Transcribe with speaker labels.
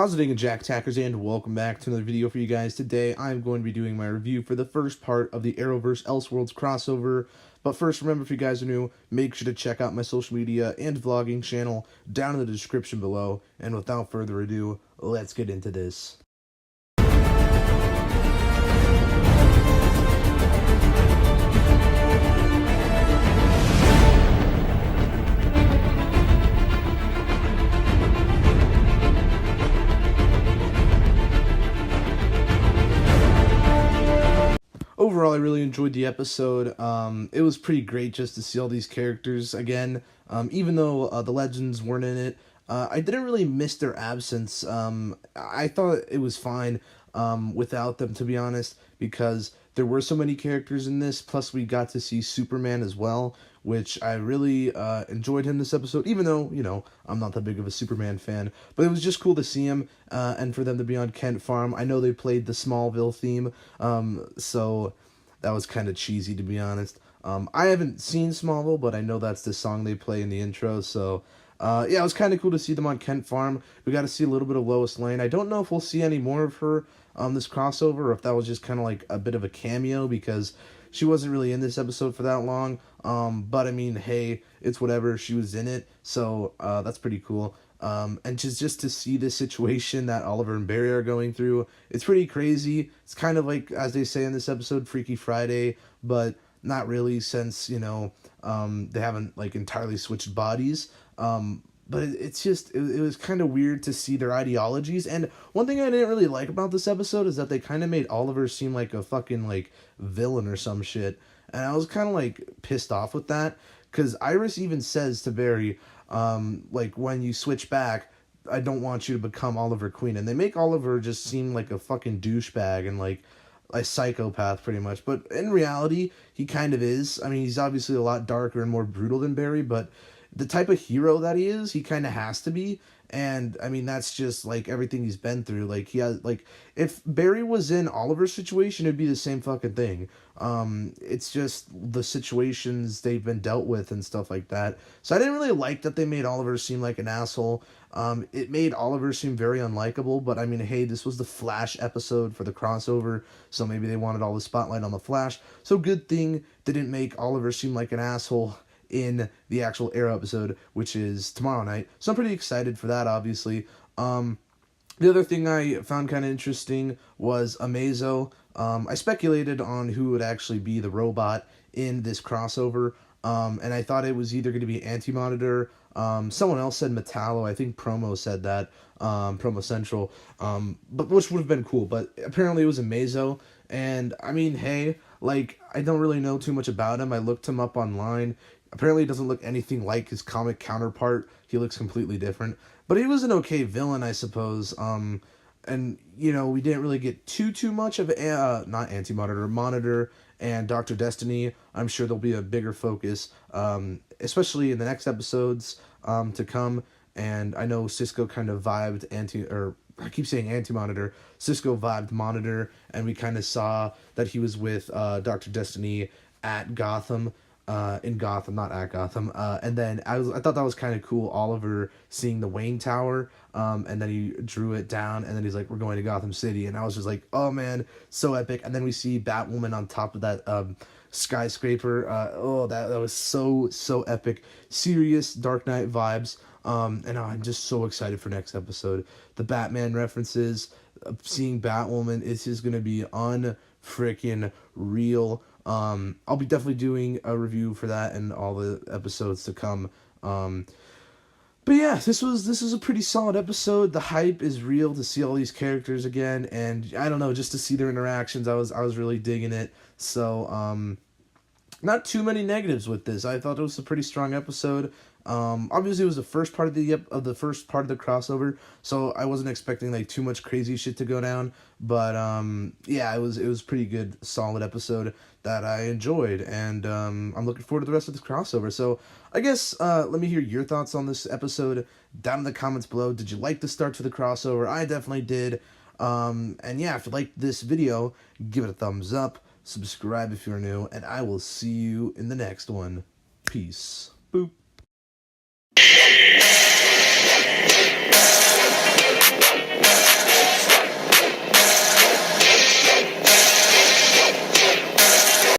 Speaker 1: How's it going, Jack Tackers, and welcome back to another video for you guys. Today, I'm going to be doing my review for the first part of the Arrowverse Elseworlds crossover. But first, remember, if you guys are new, make sure to check out my social media and vlogging channel down in the description below. And without further ado, let's get into this. Overall, I really enjoyed the episode. It was pretty great just to see all these characters again. Even though the legends weren't in it, I didn't really miss their absence. I thought it was fine without them, to be honest, because there were so many characters in this. Plus, we got to see Superman as well, which I really enjoyed him this episode, even though, you know, I'm not that big of a Superman fan. But it was just cool to see him and for them to be on Kent Farm. I know they played the Smallville theme, so that was kind of cheesy, to be honest. I haven't seen Smallville, but I know that's the song they play in the intro, so yeah, it was kind of cool to see them on Kent Farm. We got to see a little bit of Lois Lane. I don't know if we'll see any more of her this crossover, or if that was just kind of like a bit of a cameo, because she wasn't really in this episode for that long. But I mean, hey, it's whatever. She was in it, so that's pretty cool. And just to see this situation that Oliver and Barry are going through, it's pretty crazy. It's kind of like, as they say in this episode, Freaky Friday, but not really, since, you know, they haven't like entirely switched bodies. But it was kind of weird to see their ideologies. And one thing I didn't really like about this episode is that they kind of made Oliver seem like a fucking like villain or some shit. And I was kind of like pissed off with that, because Iris even says to Barry, like, when you switch back, I don't want you to become Oliver Queen. And they make Oliver just seem like a fucking douchebag and like a psychopath, pretty much. But in reality, he kind of is. I mean, he's obviously a lot darker and more brutal than Barry, but the type of hero that he is, he kind of has to be. And I mean, that's just like everything he's been through. Like, he has, like, if Barry was in Oliver's situation, it'd be the same fucking thing. It's just the situations they've been dealt with and stuff like that. So I didn't really like that they made Oliver seem like an asshole. It made Oliver seem very unlikable, but I mean, hey, this was the Flash episode for the crossover, so maybe they wanted all the spotlight on the Flash. So good thing they didn't make Oliver seem like an asshole in the actual Arrow episode, which is tomorrow night. So I'm pretty excited for that, obviously. The other thing I found kind of interesting was Amazo. I speculated on who would actually be the robot in this crossover, and I thought it was either going to be Anti-Monitor. Someone else said Metallo. I think Promo said that, Promo Central, but which would have been cool. But apparently it was Amazo, and I mean, hey, like, I don't really know too much about him. I looked him up online. Apparently, he doesn't look anything like his comic counterpart. He looks completely different. But he was an okay villain, I suppose. And, you know, we didn't really get too much of, not Anti-Monitor, Monitor and Dr. Destiny. I'm sure there'll be a bigger focus, especially in the next episodes to come. And I know Cisco kind of vibed I keep saying Anti-Monitor. Cisco vibed Monitor, and we kind of saw that he was with Dr. Destiny at Gotham. In Gotham, not at Gotham, and then I thought that was kind of cool, Oliver seeing the Wayne Tower, and then he drew it down, and then he's like, we're going to Gotham City, and I was just like, oh man, so epic. And then we see Batwoman on top of that skyscraper. That was so epic. Serious Dark Knight vibes, and I'm just so excited for next episode. The Batman references, seeing Batwoman, it's just gonna be unfreaking real. I'll be definitely doing a review for that and all the episodes to come. But yeah, this is a pretty solid episode. The hype is real to see all these characters again, and I don't know, just to see their interactions, I was really digging it. So, not too many negatives with this. I thought it was a pretty strong episode. Obviously it was the first part of the first part of the crossover, so I wasn't expecting like too much crazy shit to go down, but yeah, it was pretty good, solid episode that I enjoyed, and I'm looking forward to the rest of this crossover. So I guess let me hear your thoughts on this episode down in the comments below. Did you like the start to the crossover? I definitely did. And yeah, if you liked this video, give it a thumbs up, subscribe if you're new, and I will see you in the next one. Peace. Boop.